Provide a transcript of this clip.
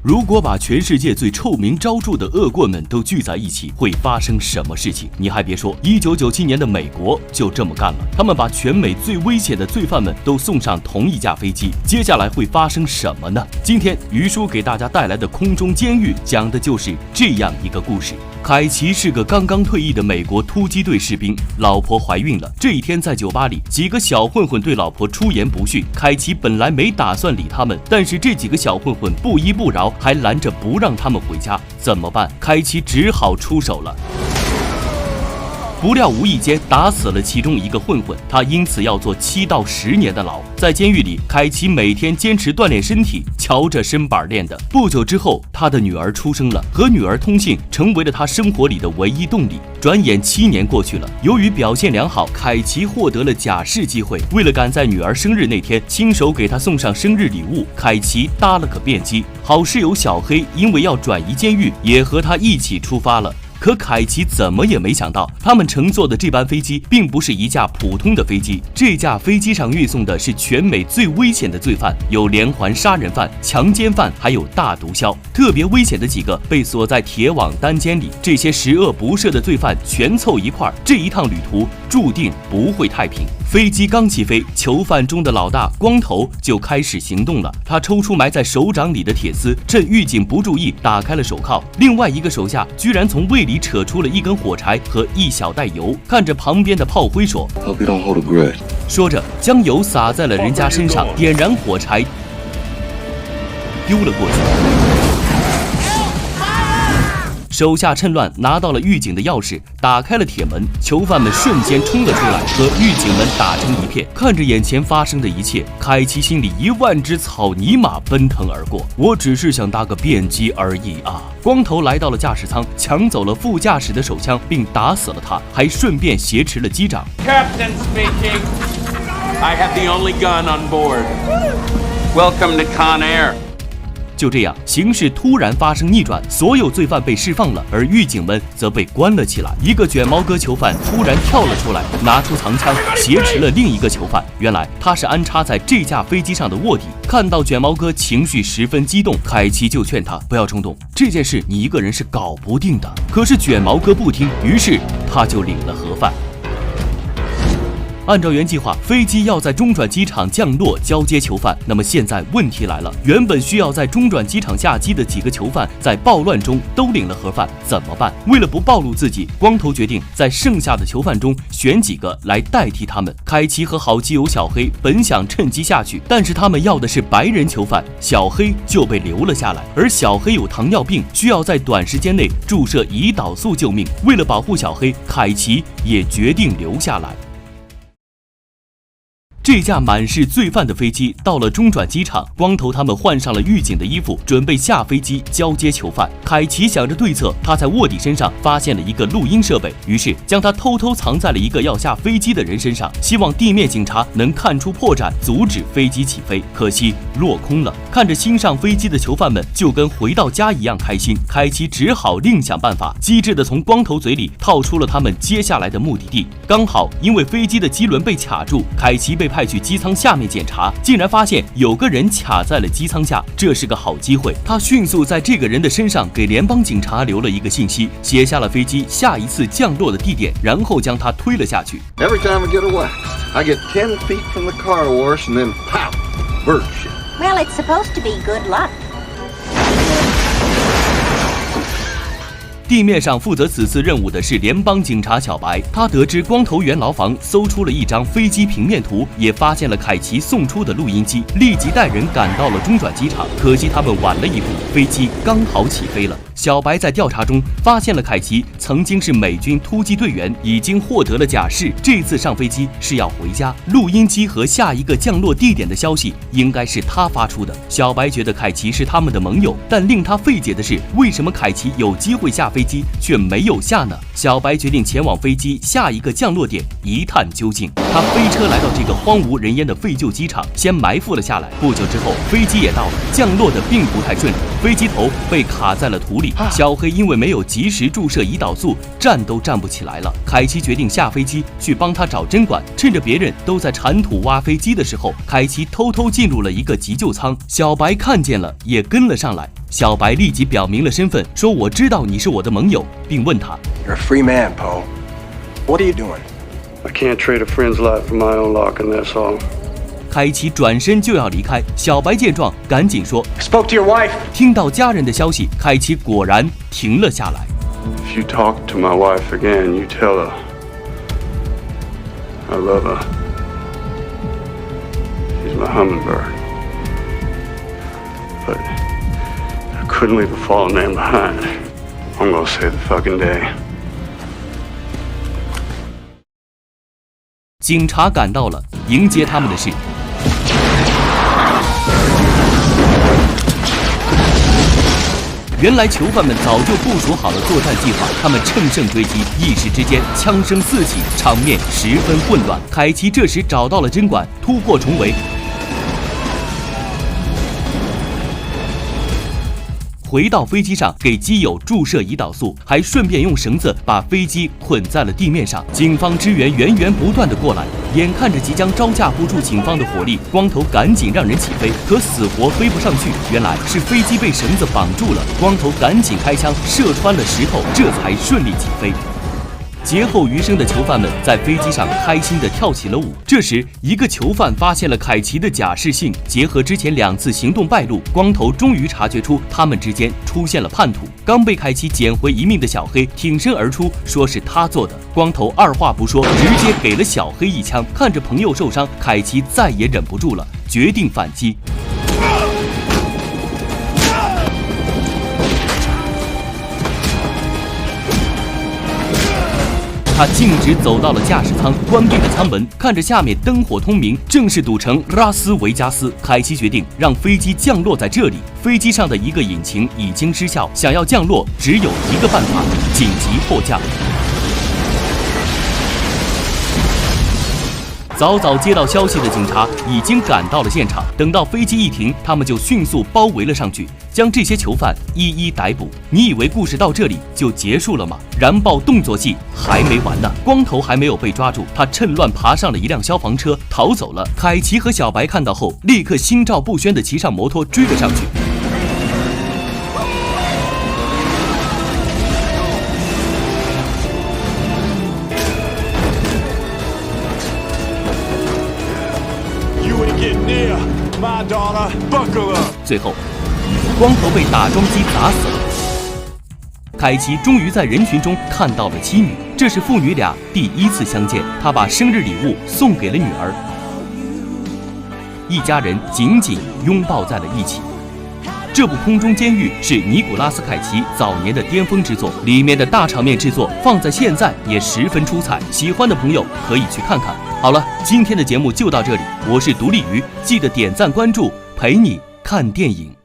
如果把全世界最臭名昭著的恶棍们都聚在一起，会发生什么事情？你还别说，1997年的美国就这么干了，他们把全美最危险的罪犯们都送上同一架飞机。接下来会发生什么呢？今天于叔给大家带来的空中监狱，讲的就是这样一个故事。凯奇是个刚刚退役的美国突击队士兵，老婆怀孕了。这一天在酒吧里，几个小混混对老婆出言不逊。凯奇本来没打算理他们，但是这几个小混混不依不饶，还拦着不让他们回家。怎么办？凯奇只好出手了。不料无意间打死了其中一个混混，他因此要坐7到10年的牢。在监狱里，凯奇每天坚持锻炼身体，瞧着身板练的。不久之后，他的女儿出生了，和女儿通信成为了他生活里的唯一动力。转眼7年过去了，由于表现良好，凯奇获得了假释机会。为了赶在女儿生日那天亲手给她送上生日礼物，凯奇搭了个便机。好室友小黑因为要转移监狱，也和他一起出发了。可凯奇怎么也没想到，他们乘坐的这班飞机并不是一架普通的飞机，这架飞机上运送的是全美最危险的罪犯，有连环杀人犯、强奸犯，还有大毒枭。特别危险的几个被锁在铁网单间里，这些十恶不赦的罪犯全凑一块儿，这一趟旅途注定不会太平。飞机刚起飞，囚犯中的老大光头就开始行动了。他抽出埋在手掌里的铁丝，趁狱警不注意打开了手铐。另外一个手下居然从胃里扯出了一根火柴和一小袋油，看着旁边的炮灰说：“说着将油洒在了人家身上，点燃火柴丢了过去。手下趁乱拿到了狱警的钥匙，打开了铁门，囚犯们瞬间冲了出来，和狱警们打成一片。看着眼前发生的一切，凯奇心里10000只草泥马奔腾而过。我只是想搭个便机而已啊！光头来到了驾驶舱，抢走了副驾驶的手枪，并打死了他，还顺便挟持了机长。Captain speaking. I have the only gun on board. Welcome to Con Air.就这样，形势突然发生逆转，所有罪犯被释放了，而狱警们则被关了起来。一个卷毛哥囚犯突然跳了出来，拿出长枪挟持了另一个囚犯。原来他是安插在这架飞机上的卧底。看到卷毛哥情绪十分激动，凯奇就劝他不要冲动，这件事你一个人是搞不定的。可是卷毛哥不听，于是他就领了盒饭。按照原计划，飞机要在中转机场降落交接囚犯。那么现在问题来了，原本需要在中转机场下机的几个囚犯，在暴乱中都领了盒饭，怎么办？为了不暴露自己，光头决定在剩下的囚犯中选几个来代替他们。凯奇和好基友小黑本想趁机下去，但是他们要的是白人囚犯，小黑就被留了下来。而小黑有糖尿病，需要在短时间内注射胰岛素救命。为了保护小黑，凯奇也决定留下来。这架满是罪犯的飞机到了中转机场，光头他们换上了狱警的衣服，准备下飞机交接囚犯。凯奇想着对策，他在卧底身上发现了一个录音设备，于是将它偷偷藏在了一个要下飞机的人身上，希望地面警察能看出破绽，阻止飞机起飞。可惜落空了。看着新上飞机的囚犯们就跟回到家一样开心，凯奇只好另想办法，机智地从光头嘴里套出了他们接下来的目的地。刚好因为飞机的机轮被卡住，凯奇被派去机舱下面检查，竟然发现有个人卡在了机舱下，这是个好机会。他迅速在这个人的身上给联邦警察留了一个信息，写下了飞机下一次降落的地点，然后将他推了下去。Every time I get away, I get 10 feet from the car wash and then pow, bird shit. Well, it's supposed to be good luck.地面上负责此次任务的是联邦警察小白，他得知光头原牢房搜出了一张飞机平面图，也发现了凯奇送出的录音机，立即带人赶到了中转机场。可惜他们晚了一步，飞机刚好起飞了。小白在调查中发现了凯奇曾经是美军突击队员，已经获得了假释，这次上飞机是要回家。录音机和下一个降落地点的消息应该是他发出的。小白觉得凯奇是他们的盟友，但令他费解的是，为什么凯奇有机会下飞机却没有下呢？小白决定前往飞机下一个降落点一探究竟。他飞车来到这个荒无人烟的废旧机场，先埋伏了下来。不久之后，飞机也到了，降落的并不太顺利，飞机头被卡在了土里。小黑因为没有及时注射胰岛素，站都站不起来了。凯奇决定下飞机去帮他找针管，趁着别人都在铲土挖飞机的时候，凯奇偷偷进入了一个急救舱。小白看见了，也跟了上来。小白立即表明了身份，说我知道你是我的盟友，并问他 You're a free man, Poe. What are you doing? I can't trade a friend's life for my own lock, and that's all. 凯奇转身就要离开，小白见状赶紧说 Spoke to your wife. 听到家人的消息，凯奇果然停了下来。 If you talk to my wife again, you tell her I love her. She's my hummingbird. But I couldn't leave a fallen man behind. I'm gonna save the fucking day. 警察赶到了，迎接他们的是原来囚犯们早就部署好了作战计划，他们乘胜追击，一时之间枪声四起，场面十分混乱。凯奇这时找到了针管，突破重围，回到飞机上给机友注射胰岛素，还顺便用绳子把飞机捆在了地面上。警方支援源源不断的过来，眼看着即将招架不住警方的火力，光头赶紧让人起飞，可死活飞不上去。原来是飞机被绳子绑住了，光头赶紧开枪射穿了石头，这才顺利起飞。劫后余生的囚犯们在飞机上开心地跳起了舞。这时，一个囚犯发现了凯奇的假释信，结合之前2次行动败露，光头终于察觉出他们之间出现了叛徒。刚被凯奇捡回一命的小黑挺身而出，说是他做的。光头二话不说，直接给了小黑一枪。看着朋友受伤，凯奇再也忍不住了，决定反击。他径直走到了驾驶舱，关闭了舱门，看着下面灯火通明，正是赌城拉斯维加斯。凯奇决定让飞机降落在这里。飞机上的一个引擎已经失效，想要降落只有一个办法：紧急迫降。早早接到消息的警察已经赶到了现场，等到飞机一停，他们就迅速包围了上去，将这些囚犯一一逮捕。你以为故事到这里就结束了吗？燃爆动作戏还没完呢！光头还没有被抓住，他趁乱爬上了一辆消防车逃走了。凯奇和小白看到后，立刻心照不宣地骑上摩托追了上去。最后，光头被打桩机砸死了。凯奇终于在人群中看到了妻女，这是父女俩第一次相见。他把生日礼物送给了女儿，一家人紧紧拥抱在了一起。这部《空中监狱》是尼古拉斯·凯奇早年的巅峰之作，里面的大场面制作放在现在也十分出彩。喜欢的朋友可以去看看。好了，今天的节目就到这里，我是独立鱼，记得点赞关注，陪你看电影。